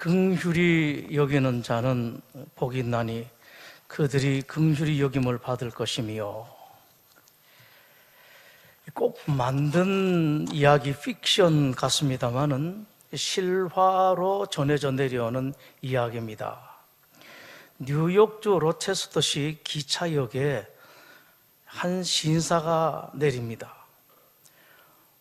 긍휼히 여기는 자는 복이 있나니 그들이 긍휼히 여김을 받을 것이며. 꼭 만든 이야기 픽션 같습니다마는 실화로 전해져 내려오는 이야기입니다. 뉴욕주 로체스터시 기차역에 한 신사가 내립니다.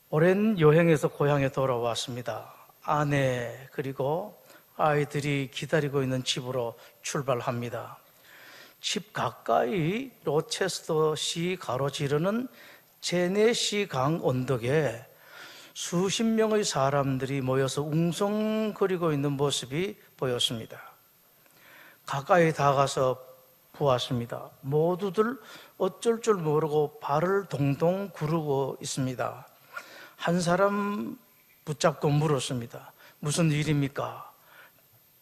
오랜 여행에서 고향에 돌아왔습니다. 아내 그리고 아이들이 기다리고 있는 집으로 출발합니다. 집 가까이 로체스터시 가로지르는 제네시 강 언덕에 수십 명의 사람들이 모여서 웅성거리고 있는 모습이 보였습니다. 가까이 다가가서 보았습니다. 모두들 어쩔 줄 모르고 발을 동동 구르고 있습니다. 한 사람 붙잡고 물었습니다. 무슨 일입니까?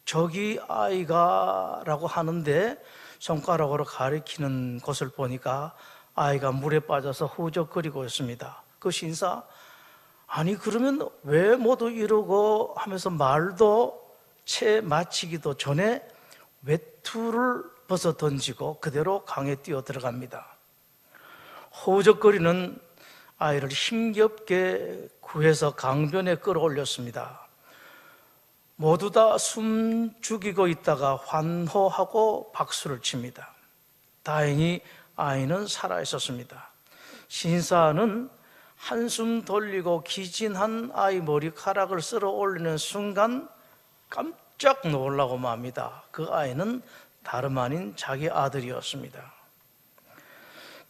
저기 아이가 라고 하는데 손가락으로 가리키는 것을 보니까 아이가 물에 빠져서 후적거리고 있습니다. 그 신사, 아니 그러면 왜 모두 이러고 하면서 말도 채 마치기도 전에 외투를 벗어 던지고 그대로 강에 뛰어 들어갑니다. 허우적거리는 아이를 힘겹게 구해서 강변에 끌어올렸습니다. 모두 다 숨 죽이고 있다가 환호하고 박수를 칩니다. 다행히 아이는 살아 있었습니다. 신사는 한숨 돌리고 기진한 아이 머리카락을 쓸어 올리는 순간 깜짝 놀라고 맙니다. 그 아이는 다름 아닌 자기 아들이었습니다.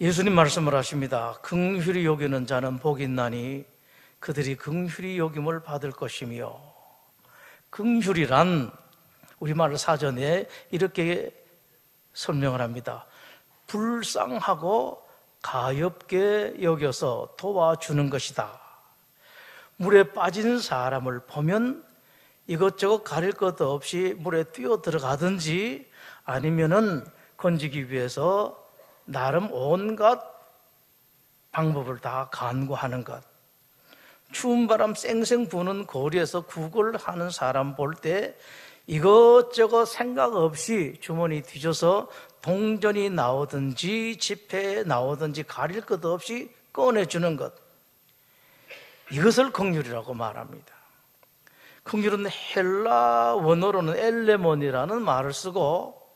예수님 말씀을 하십니다. 긍휼히 여기는 자는 복이 있나니 그들이 긍휼히 여김을 받을 것이며. 긍휼이란 우리말 사전에 이렇게 설명을 합니다. 불쌍하고 가엾게 여겨서 도와주는 것이다. 물에 빠진 사람을 보면 이것저것 가릴 것도 없이 물에 뛰어 들어가든지 아니면은 건지기 위해서 나름 온갖 방법을 다 간구하는 것. 추운 바람 쌩쌩 부는 거리에서 구걸하는 사람 볼 때 이것저것 생각 없이 주머니 뒤져서 동전이 나오든지 지폐 나오든지 가릴 것 없이 꺼내주는 것. 이것을 긍휼이라고 말합니다. 긍휼은 헬라 원어로는 엘레몬이라는 말을 쓰고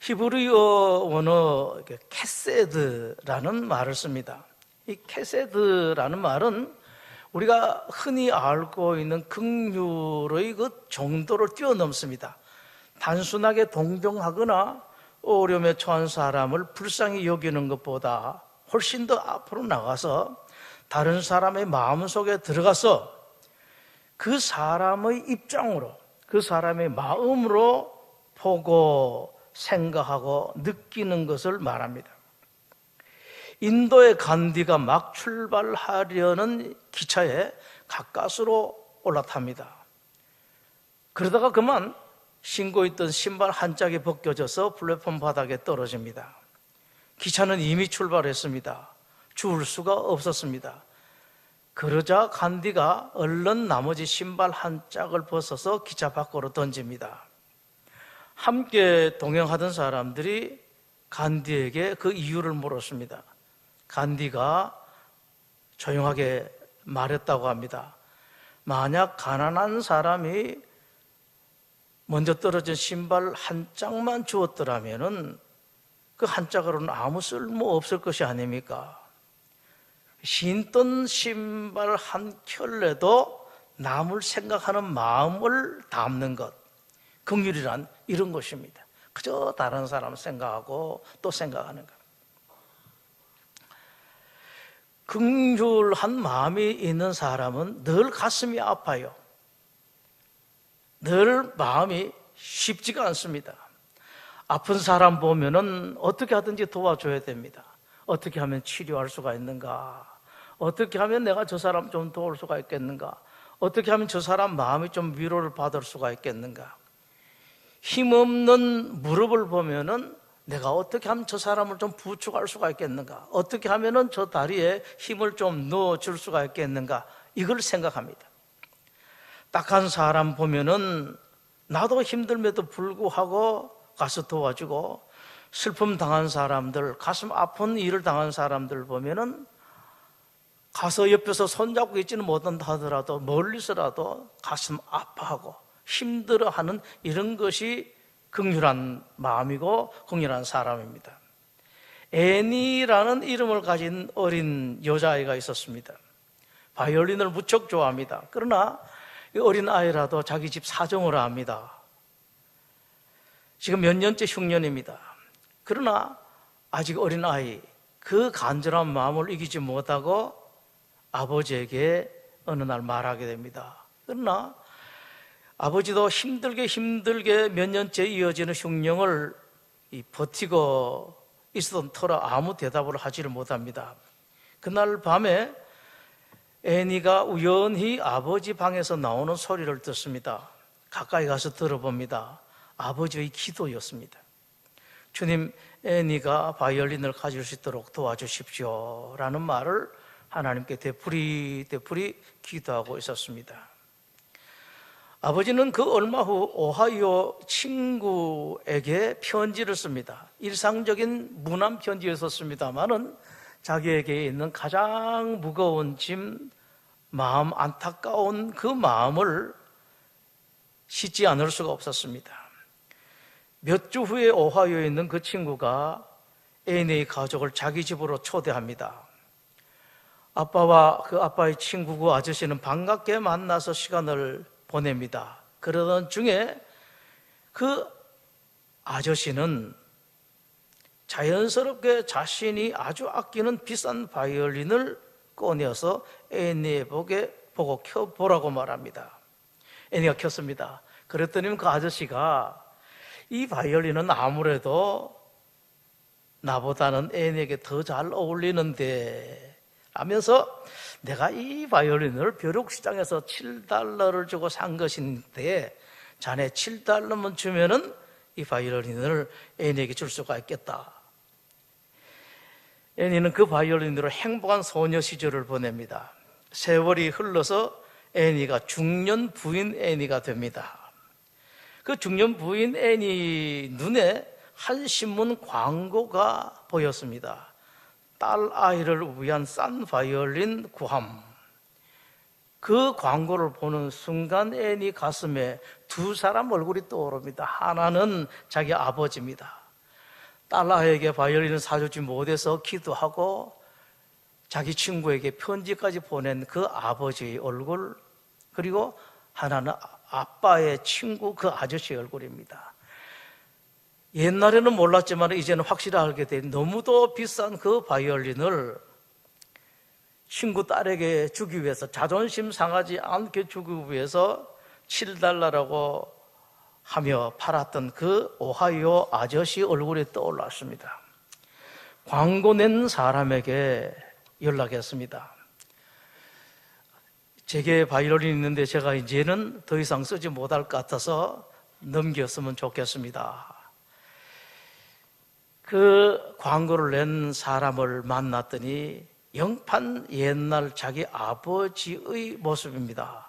히브리어 원어 케세드라는 말을 씁니다. 이 케세드라는 말은 우리가 흔히 알고 있는 긍휼의 그 정도를 뛰어넘습니다. 단순하게 동정하거나 어려움에 처한 사람을 불쌍히 여기는 것보다 훨씬 더 앞으로 나가서 다른 사람의 마음속에 들어가서 그 사람의 입장으로, 그 사람의 마음으로 보고 생각하고 느끼는 것을 말합니다. 인도의 간디가 막 출발하려는 기차에 가까스로 올라탑니다. 그러다가 그만 신고 있던 신발 한 짝이 벗겨져서 플랫폼 바닥에 떨어집니다. 기차는 이미 출발했습니다. 주울 수가 없었습니다. 그러자 간디가 얼른 나머지 신발 한 짝을 벗어서 기차 밖으로 던집니다. 함께 동행하던 사람들이 간디에게 그 이유를 물었습니다. 간디가 조용하게 말했다고 합니다. 만약 가난한 사람이 먼저 떨어진 신발 한 짝만 주었더라면 그 한 짝으로는 아무 쓸모 없을 것이 아닙니까? 신던 신발 한 켤레도 남을 생각하는 마음을 담는 것, 긍휼이란 이런 것입니다. 그저 다른 사람 생각하고 또 생각하는 것. 긍휼한 마음이 있는 사람은 늘 가슴이 아파요. 늘 마음이 쉽지가 않습니다. 아픈 사람 보면은 어떻게 하든지 도와줘야 됩니다. 어떻게 하면 치료할 수가 있는가? 어떻게 하면 내가 저 사람 좀 도울 수가 있겠는가? 어떻게 하면 저 사람 마음이 좀 위로를 받을 수가 있겠는가? 힘없는 무릎을 보면은 내가 어떻게 하면 저 사람을 좀 부축할 수가 있겠는가? 어떻게 하면은 저 다리에 힘을 좀 넣어줄 수가 있겠는가? 이걸 생각합니다. 딱한 사람 보면은 나도 힘들면도 불구하고 가서 도와주고, 슬픔 당한 사람들, 가슴 아픈 일을 당한 사람들 보면은 가서 옆에서 손잡고 있지는 못한다 하더라도 멀리서라도 가슴 아파하고 힘들어하는 이런 것이 긍휼한 마음이고 긍휼한 사람입니다. 애니라는 이름을 가진 어린 여자아이가 있었습니다. 바이올린을 무척 좋아합니다. 그러나 이 어린 아이라도 자기 집 사정을 압니다. 지금 몇 년째 흉년입니다. 그러나 아직 어린 아이, 그 간절한 마음을 이기지 못하고 아버지에게 어느 날 말하게 됩니다. 그러나 아버지도 힘들게 몇 년째 이어지는 흉령을 버티고 있었던 터라 아무 대답을 하지를 못합니다. 그날 밤에 애니가 우연히 아버지 방에서 나오는 소리를 듣습니다. 가까이 가서 들어봅니다. 아버지의 기도였습니다. 주님, 애니가 바이올린을 가질 수 있도록 도와주십시오 라는 말을 하나님께 되풀이 기도하고 있었습니다. 아버지는 그 얼마 후 오하이오 친구에게 편지를 씁니다. 일상적인 무난 편지였었습니다만은 자기에게 있는 가장 무거운 짐, 마음 안타까운 그 마음을 씻지 않을 수가 없었습니다. 몇 주 후에 오하이오에 있는 그 친구가 애니의 가족을 자기 집으로 초대합니다. 아빠와 그 아빠의 친구 그 아저씨는 반갑게 만나서 시간을 보냅니다. 그러던 중에 그 아저씨는 자연스럽게 자신이 아주 아끼는 비싼 바이올린을 꺼내서 애니에 보고 켜보라고 말합니다. 애니가 켰습니다. 그랬더니 그 아저씨가 이 바이올린은 아무래도 나보다는 애니에게 더 잘 어울리는데 하면서 내가 이 바이올린을 벼룩시장에서 $7를 주고 산 것인데 자네 $7만 주면은 이 바이올린을 애니에게 줄 수가 있겠다. 애니는 그 바이올린으로 행복한 소녀 시절을 보냅니다. 세월이 흘러서 애니가 중년 부인 애니가 됩니다. 그 중년 부인 애니 눈에 한 신문 광고가 보였습니다. 딸 아이를 위한 싼 바이올린 구함. 그 광고를 보는 순간 애니 가슴에 두 사람 얼굴이 떠오릅니다. 하나는 자기 아버지입니다. 딸 아이에게 바이올린을 사주지 못해서 기도하고 자기 친구에게 편지까지 보낸 그 아버지의 얼굴, 그리고 하나는 아빠의 친구 그 아저씨의 얼굴입니다. 옛날에는 몰랐지만 이제는 확실히 알게 된, 너무도 비싼 그 바이올린을 친구 딸에게 주기 위해서, 자존심 상하지 않게 주기 위해서 $7라고 하며 팔았던 그 오하이오 아저씨 얼굴이 떠올랐습니다. 광고 낸 사람에게 연락했습니다. 제게 바이올린이 있는데 제가 이제는 더 이상 쓰지 못할 것 같아서 넘겼으면 좋겠습니다. 그 광고를 낸 사람을 만났더니 영판 옛날 자기 아버지의 모습입니다.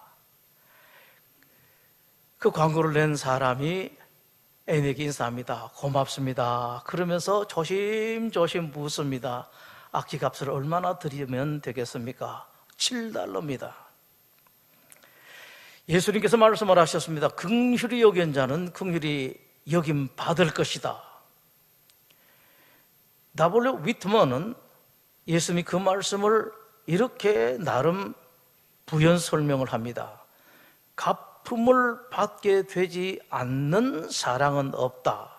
그 광고를 낸 사람이 애니에게 인사합니다. 고맙습니다. 그러면서 조심조심 묻습니다. 악기값을 얼마나 드리면 되겠습니까? $7입니다. 예수님께서 말씀을 하셨습니다. 긍휼히 여긴 자는 긍휼히 여김 받을 것이다. W. 위트먼은 예수님이 그 말씀을 이렇게 나름 부연 설명을 합니다. 갚음을 받게 되지 않는 사랑은 없다.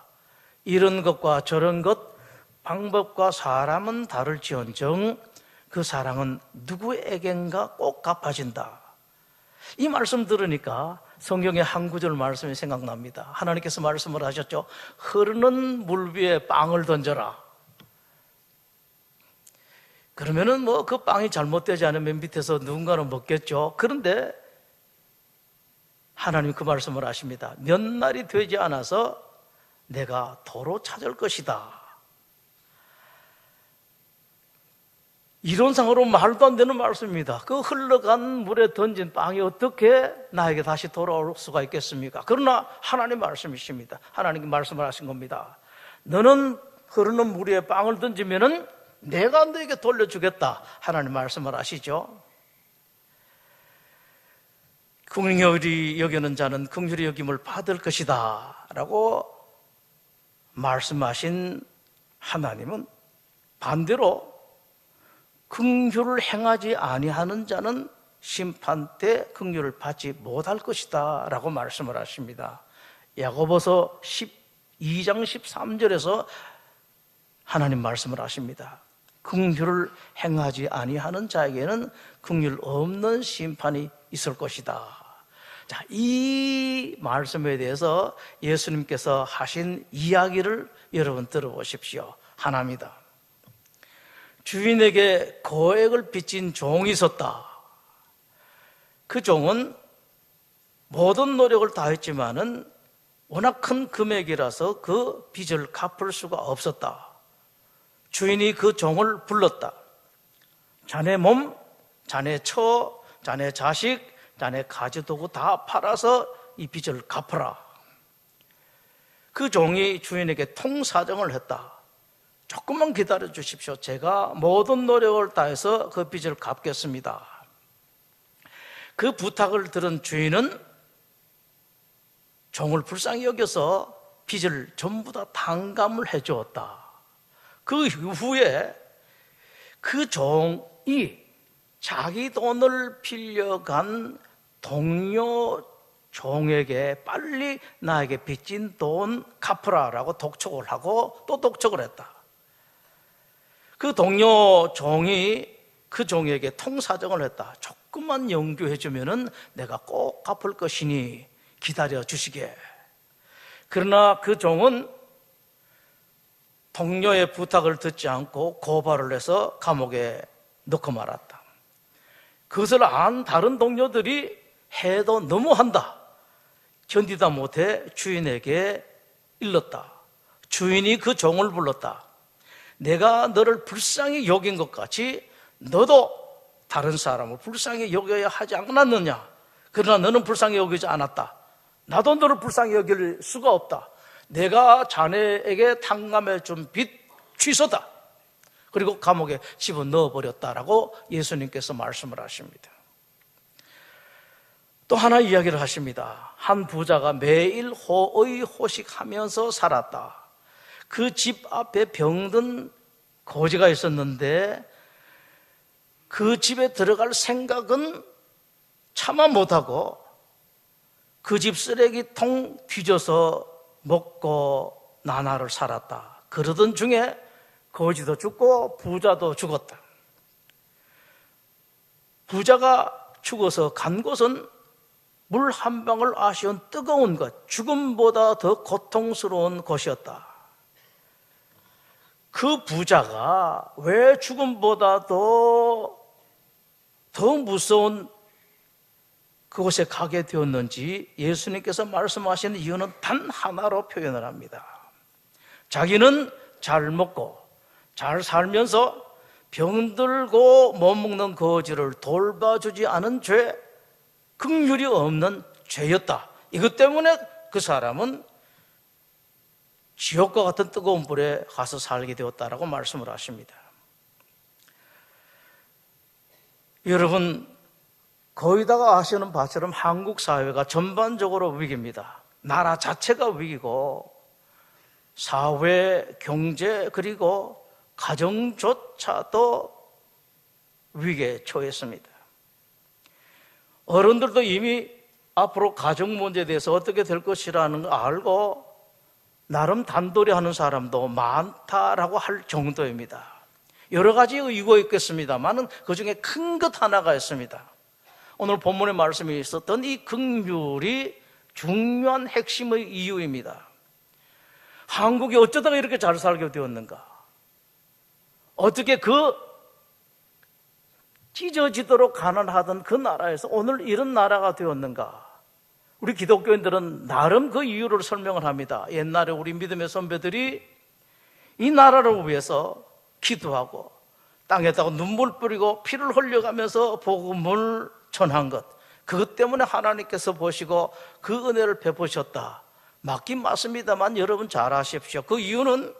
이런 것과 저런 것, 방법과 사람은 다를지언정 그 사랑은 누구에겐가 꼭 갚아진다. 이 말씀 들으니까 성경의 한 구절 말씀이 생각납니다. 하나님께서 말씀을 하셨죠. 흐르는 물 위에 빵을 던져라. 그러면은 그 빵이 잘못되지 않으면 밑에서 누군가는 먹겠죠. 그런데 하나님 그 말씀을 하십니다. 몇 날이 되지 않아서 내가 도로 찾을 것이다. 이론상으로 말도 안 되는 말씀입니다. 그 흘러간 물에 던진 빵이 어떻게 나에게 다시 돌아올 수가 있겠습니까? 그러나 하나님 말씀이십니다. 하나님께 말씀을 하신 겁니다. 너는 흐르는 물 위에 빵을 던지면은 내가 너에게 돌려주겠다. 하나님 말씀을 하시죠. 긍휼히 여기는 자는 긍휼히 여김을 받을 것이다 라고 말씀하신 하나님은 반대로 긍휼을 행하지 아니하는 자는 심판 때 긍휼을 받지 못할 것이다 라고 말씀을 하십니다. 야고보서 12장 13절에서 하나님 말씀을 하십니다. 긍휼을 행하지 아니하는 자에게는 긍휼 없는 심판이 있을 것이다. 자, 이 말씀에 대해서 예수님께서 하신 이야기를 여러분 들어보십시오. 하나입니다. 주인에게 거액을 빚진 종이 있었다. 그 종은 모든 노력을 다했지만은 워낙 큰 금액이라서 그 빚을 갚을 수가 없었다. 주인이 그 종을 불렀다. 자네 몸, 자네 처, 자네 자식, 자네 가지도구 다 팔아서 이 빚을 갚아라. 그 종이 주인에게 통사정을 했다. 조금만 기다려 주십시오. 제가 모든 노력을 다해서 그 빚을 갚겠습니다. 그 부탁을 들은 주인은 종을 불쌍히 여겨서 빚을 전부 다 탕감을 해 주었다. 그 이후에 그 종이 자기 돈을 빌려간 동료 종에게 빨리 나에게 빚진 돈 갚으라라고 독촉을 하고 또 독촉을 했다. 그 동료 종이 그 종에게 통사정을 했다. 조금만 연규해 주면은 내가 꼭 갚을 것이니 기다려 주시게. 그러나 그 종은 동료의 부탁을 듣지 않고 고발을 해서 감옥에 넣고 말았다. 그것을 안 다른 동료들이 해도 너무한다. 견디다 못해 주인에게 일렀다. 주인이 그 종을 불렀다. 내가 너를 불쌍히 여긴 것 같이 너도 다른 사람을 불쌍히 여겨야 하지 않았느냐? 그러나 너는 불쌍히 여기지 않았다. 나도 너를 불쌍히 여길 수가 없다. 내가 자네에게 탕감해 준 빚 취소다. 그리고 감옥에 집어넣어버렸다라고 예수님께서 말씀을 하십니다. 또 하나 이야기를 하십니다. 한 부자가 매일 호의호식하면서 살았다. 그 집 앞에 병든 거지가 있었는데 그 집에 들어갈 생각은 차마 못하고 그 집 쓰레기통 뒤져서 먹고 나날을 살았다. 그러던 중에 거지도 죽고 부자도 죽었다. 부자가 죽어서 간 곳은 물 한 방울 아쉬운 뜨거운 것, 죽음보다 더 고통스러운 곳이었다. 그 부자가 왜 죽음보다도 더 무서운 그곳에 가게 되었는지 예수님께서 말씀하시는 이유는 단 하나로 표현을 합니다. 자기는 잘 먹고 잘 살면서 병들고 못 먹는 거지를 돌봐주지 않은 죄, 긍휼이 없는 죄였다. 이것 때문에 그 사람은 지옥과 같은 뜨거운 불에 가서 살게 되었다라고 말씀을 하십니다. 여러분, 거기다가 아시는 바처럼 한국 사회가 전반적으로 위기입니다. 나라 자체가 위기고 사회, 경제 그리고 가정조차도 위기에 처했습니다. 어른들도 이미 앞으로 가정 문제에 대해서 어떻게 될 것이라는 걸 알고 나름 단돌이 하는 사람도 많다라고 할 정도입니다. 여러 가지 이유가 있겠습니다만 그 중에 큰 것 하나가 있습니다. 오늘 본문의 말씀이 있었던 이 긍휼이 중요한 핵심의 이유입니다. 한국이 어쩌다가 이렇게 잘 살게 되었는가? 어떻게 그 찢어지도록 가난하던 그 나라에서 오늘 이런 나라가 되었는가? 우리 기독교인들은 나름 그 이유를 설명을 합니다. 옛날에 우리 믿음의 선배들이 이 나라를 위해서 기도하고 땅에다가 눈물 뿌리고 피를 흘려가면서 복음을 전한 것, 그것 때문에 하나님께서 보시고 그 은혜를 베푸셨다. 맞긴 맞습니다만 여러분 잘 아십시오. 그 이유는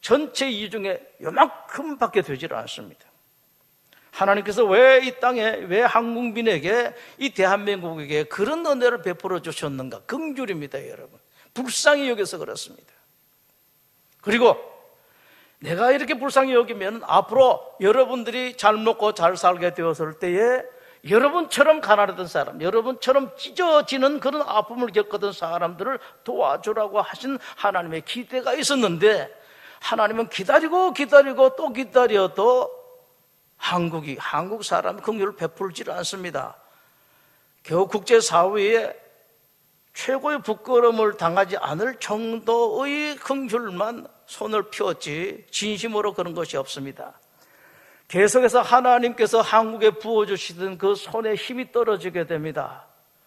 전체 이유 중에 요만큼밖에 되질 않습니다. 하나님께서 왜 이 땅에, 왜 한국민에게, 이 대한민국에게 그런 은혜를 베풀어 주셨는가? 긍휼입니다, 여러분. 불쌍히 여겨서 그렇습니다. 그리고 내가 이렇게 불쌍히 여기면 앞으로 여러분들이 잘 먹고 잘 살게 되었을 때에 여러분처럼 가난하던 사람, 여러분처럼 찢어지는 그런 아픔을 겪었던 사람들을 도와주라고 하신 하나님의 기대가 있었는데, 하나님은 기다리고 또 기다려도 한국 사람이 긍휼을 베풀지를 않습니다. 겨우 국제사회에 최고의 부끄러움을 당하지 않을 정도의 긍휼만 손을 펴었지 진심으로 그런 것이 없습니다. 계속해서 하나님께서 한국에 부어주시던 그 손에 힘이 떨어지게 됩니다.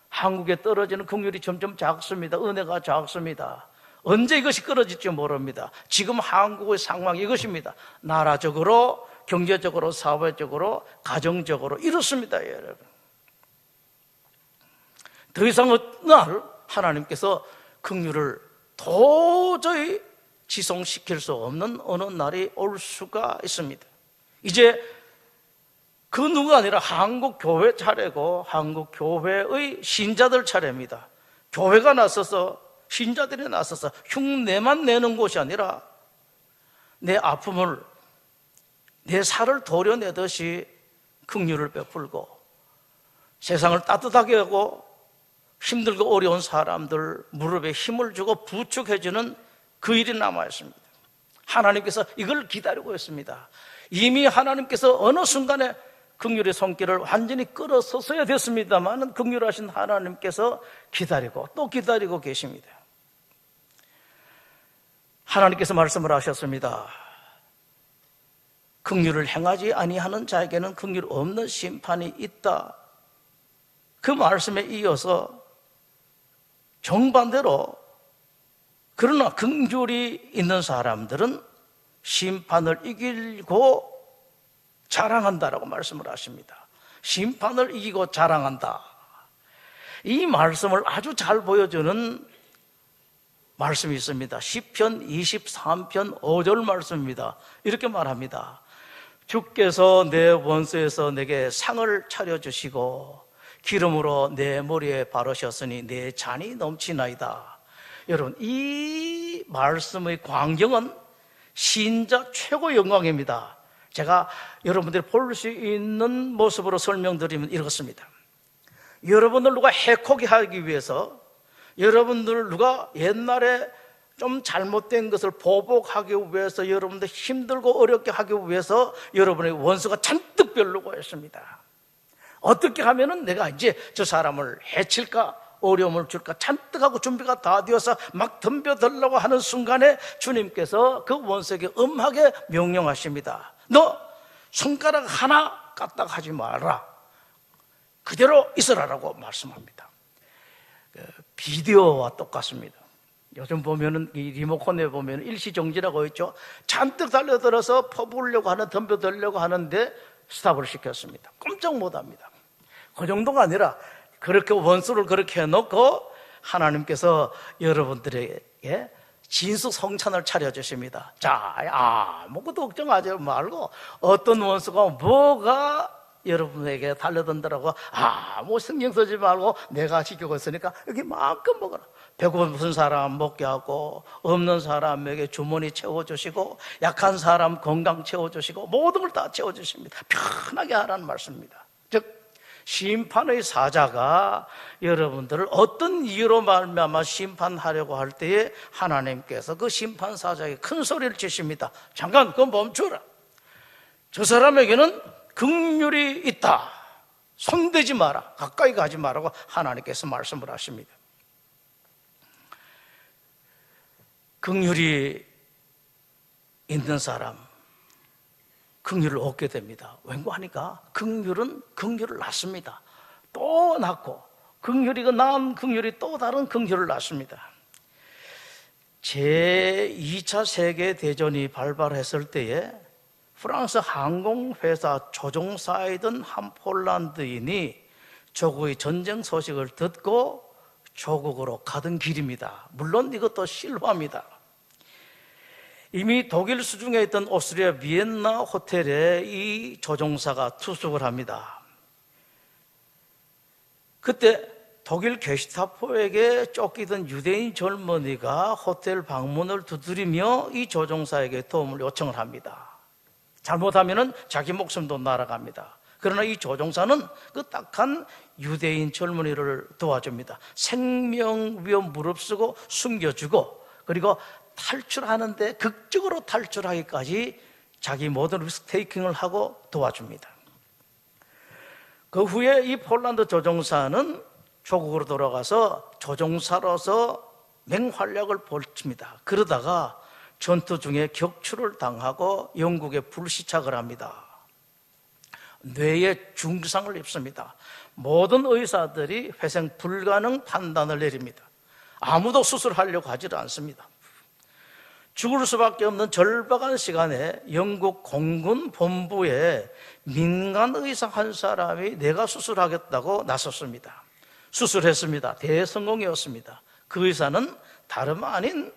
한국에 떨어지는 긍휼이 점점 작습니다. 은혜가 작습니다. 언제 이것이 끊어질지 모릅니다. 지금 한국의 상황이 이것입니다. 나라적으로, 경제적으로, 사회적으로, 가정적으로 이렇습니다, 여러분. 더 이상 어느 날 하나님께서 긍휼을 도저히 지속시킬 수 없는 어느 날이 올 수가 있습니다. 이제 그 누가 아니라 한국 교회 차례고 한국 교회의 신자들 차례입니다. 교회가 나서서, 신자들이 나서서 흉내만 내는 곳이 아니라 내 아픔을, 내 살을 도려내듯이 긍휼을 베풀고 세상을 따뜻하게 하고 힘들고 어려운 사람들 무릎에 힘을 주고 부축해주는 그 일이 남아있습니다. 하나님께서 이걸 기다리고 있습니다. 이미 하나님께서 어느 순간에 긍휼의 손길을 완전히 끌어서서야 됐습니다만 긍휼하신 하나님께서 기다리고 또 기다리고 계십니다. 하나님께서 말씀을 하셨습니다. 긍휼을 행하지 아니하는 자에게는 긍휼 없는 심판이 있다. 그 말씀에 이어서 정반대로, 그러나 긍휼이 있는 사람들은 심판을 이기고 자랑한다라고 말씀을 하십니다. 심판을 이기고 자랑한다. 이 말씀을 아주 잘 보여주는 말씀이 있습니다. 시편 23편 5절 말씀입니다. 이렇게 말합니다. 주께서 내 원수에서 내게 상을 차려주시고 기름으로 내 머리에 바르셨으니 내 잔이 넘치나이다. 여러분, 이 말씀의 광경은 신자 최고 영광입니다. 제가 여러분들이 볼 수 있는 모습으로 설명드리면 이렇습니다. 여러분들 누가 해코게 하기 위해서, 여러분들 누가 옛날에 좀 잘못된 것을 보복하기 위해서, 여러분들 힘들고 어렵게 하기 위해서 여러분의 원수가 잔뜩 별르고 있습니다. 어떻게 하면은 내가 이제 저 사람을 해칠까, 어려움을 줄까 잔뜩 하고 준비가 다 되어서 막 덤벼들려고 하는 순간에 주님께서 그 원수에게 엄하게 명령하십니다. 너 손가락 하나 까딱하지 마라. 그대로 있으라라고 말씀합니다. 비디오와 똑같습니다. 요즘 보면은 이 리모컨에 보면 일시정지라고 있죠. 잔뜩 달려들어서 퍼부으려고 하는, 덤벼들려고 하는데 스탑을 시켰습니다. 꼼짝 못합니다. 그 정도가 아니라 그렇게 원수를 그렇게 해놓고 하나님께서 여러분들에게 진수성찬을 차려주십니다. 자, 아무것도 걱정하지 말고 어떤 원수가 뭐가 여러분에게 달려든다라고 아무 신경 쓰지 말고 내가 지키고 있으니까 여기 마음껏 먹어라. 배고픈 사람 먹게 하고 없는 사람에게 주머니 채워주시고 약한 사람 건강 채워주시고 모든 걸 다 채워주십니다. 편하게 하라는 말씀입니다. 즉 심판의 사자가 여러분들을 어떤 이유로 말미암아 심판하려고 할 때에 하나님께서 그 심판 사자에게 큰 소리를 치십니다. 잠깐 그거 멈춰라. 저 사람에게는 긍휼이 있다. 손대지 마라. 가까이 가지 마라고 하나님께서 말씀을 하십니다. 긍휼이 있는 사람, 긍휼을 얻게 됩니다. 왠고하니까 긍휼은 긍휼을 낳습니다. 또 낳고 긍휼이고 낳은 긍휼이 또 다른 긍휼을 낳습니다. 제2차 세계대전이 발발했을 때에 프랑스 항공회사 조종사이던 한 폴란드인이 조국의 전쟁 소식을 듣고 조국으로 가던 길입니다. 물론 이것도 실화입니다. 이미 독일 수중에 있던 오스트리아 비엔나 호텔에 이 조종사가 투숙을 합니다. 그때 독일 게시타포에게 쫓기던 유대인 젊은이가 호텔 방문을 두드리며 이 조종사에게 도움을 요청을 합니다. 잘못하면 자기 목숨도 날아갑니다. 그러나 이 조종사는 그 딱한 유대인 젊은이를 도와줍니다. 생명 위험 무릅쓰고 숨겨주고, 그리고 탈출하는데 극적으로 탈출하기까지 자기 모든 리스크 테이킹을 하고 도와줍니다. 그 후에 이 폴란드 조종사는 조국으로 돌아가서 조종사로서 맹활약을 벌입니다. 그러다가 전투 중에 격추를 당하고 영국에 불시착을 합니다. 뇌에 중상을 입습니다. 모든 의사들이 회생 불가능 판단을 내립니다. 아무도 수술하려고 하지 않습니다. 죽을 수밖에 없는 절박한 시간에 영국 공군 본부에 민간 의사 한 사람이 내가 수술하겠다고 나섰습니다. 수술했습니다. 대성공이었습니다. 그 의사는 다름 아닌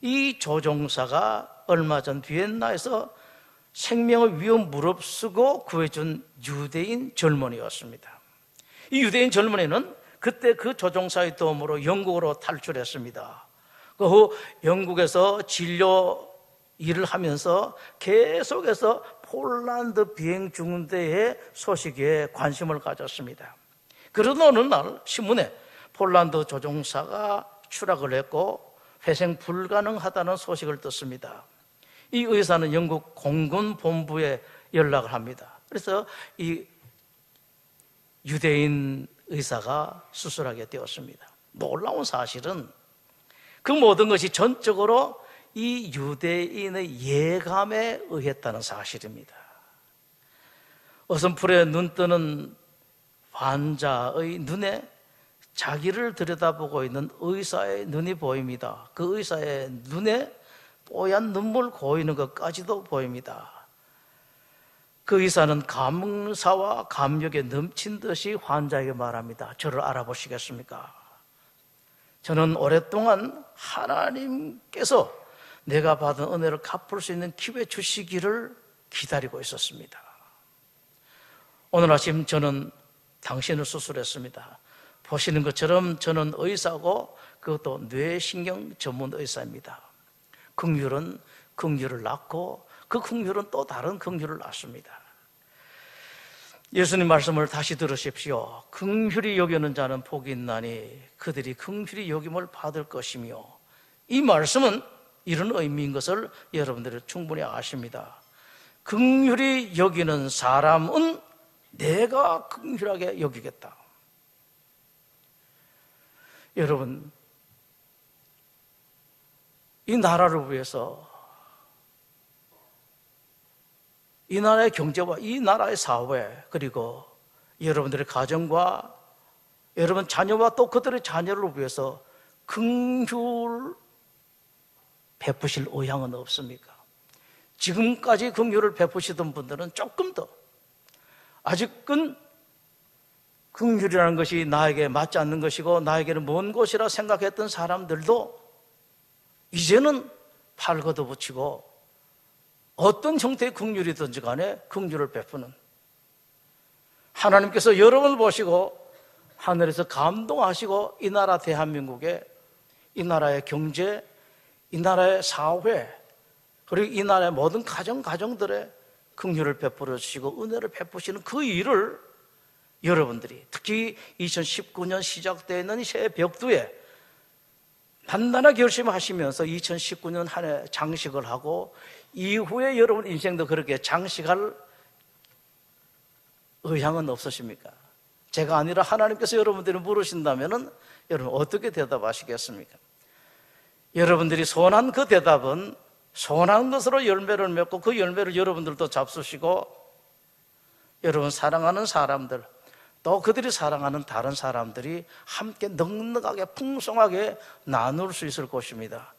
이 조종사가 얼마 전 비엔나에서 생명의 위험 무릅쓰고 구해준 유대인 젊은이였습니다. 이 유대인 젊은이는 그때 그 조종사의 도움으로 영국으로 탈출했습니다. 그 후 영국에서 진료 일을 하면서 계속해서 폴란드 비행 중대의 소식에 관심을 가졌습니다. 그러던 어느 날 신문에 폴란드 조종사가 추락을 했고 회생 불가능하다는 소식을 듣습니다. 이 의사는 영국 공군 본부에 연락을 합니다. 그래서 이 유대인 의사가 수술하게 되었습니다. 놀라운 사실은 그 모든 것이 전적으로 이 유대인의 예감에 의했다는 사실입니다. 어선풀에 눈 뜨는 환자의 눈에 자기를 들여다보고 있는 의사의 눈이 보입니다. 그 의사의 눈에 뽀얀 눈물 고이는 것까지도 보입니다. 그 의사는 감사와 감격에 넘친 듯이 환자에게 말합니다. 저를 알아보시겠습니까? 저는 오랫동안 하나님께서 내가 받은 은혜를 갚을 수 있는 기회 주시기를 기다리고 있었습니다. 오늘 아침 저는 당신을 수술했습니다. 보시는 것처럼 저는 의사고 그것도 뇌신경 전문 의사입니다. 긍휼은 긍휼을 낳고 그 긍휼은 또 다른 긍휼을 낳습니다. 예수님 말씀을 다시 들으십시오. 긍휼히 여기는 자는 복이 있나니 그들이 긍휼히 여김을 받을 것이며, 이 말씀은 이런 의미인 것을 여러분들이 충분히 아십니다. 긍휼히 여기는 사람은 내가 긍휼하게 여기겠다. 여러분, 이 나라를 위해서, 이 나라의 경제와 이 나라의 사회, 그리고 여러분들의 가정과 여러분 자녀와 또 그들의 자녀를 위해서 긍휼 베푸실 의향은 없습니까? 지금까지 긍휼을 베푸시던 분들은 조금 더, 아직은 긍휼이라는 것이 나에게 맞지 않는 것이고 나에게는 먼 곳이라 생각했던 사람들도 이제는 팔 걷어붙이고 어떤 형태의 긍휼이든지 간에 긍휼을 베푸는, 하나님께서 여러분을 보시고 하늘에서 감동하시고 이 나라 대한민국에, 이 나라의 경제, 이 나라의 사회, 그리고 이 나라의 모든 가정들의 긍휼을 베풀어 주시고 은혜를 베푸시는 그 일을 여러분들이 특히 2019년 시작되는 새 벽두에 단단하게 결심하시면서 2019년 한 해 장식을 하고 이후에 여러분 인생도 그렇게 장식할 의향은 없으십니까? 제가 아니라 하나님께서 여러분들이 물으신다면 여러분 어떻게 대답하시겠습니까? 여러분들이 선한 그 대답은 선한 것으로 열매를 맺고 그 열매를 여러분들도 잡수시고 여러분 사랑하는 사람들, 또 그들이 사랑하는 다른 사람들이 함께 넉넉하게 풍성하게 나눌 수 있을 것입니다.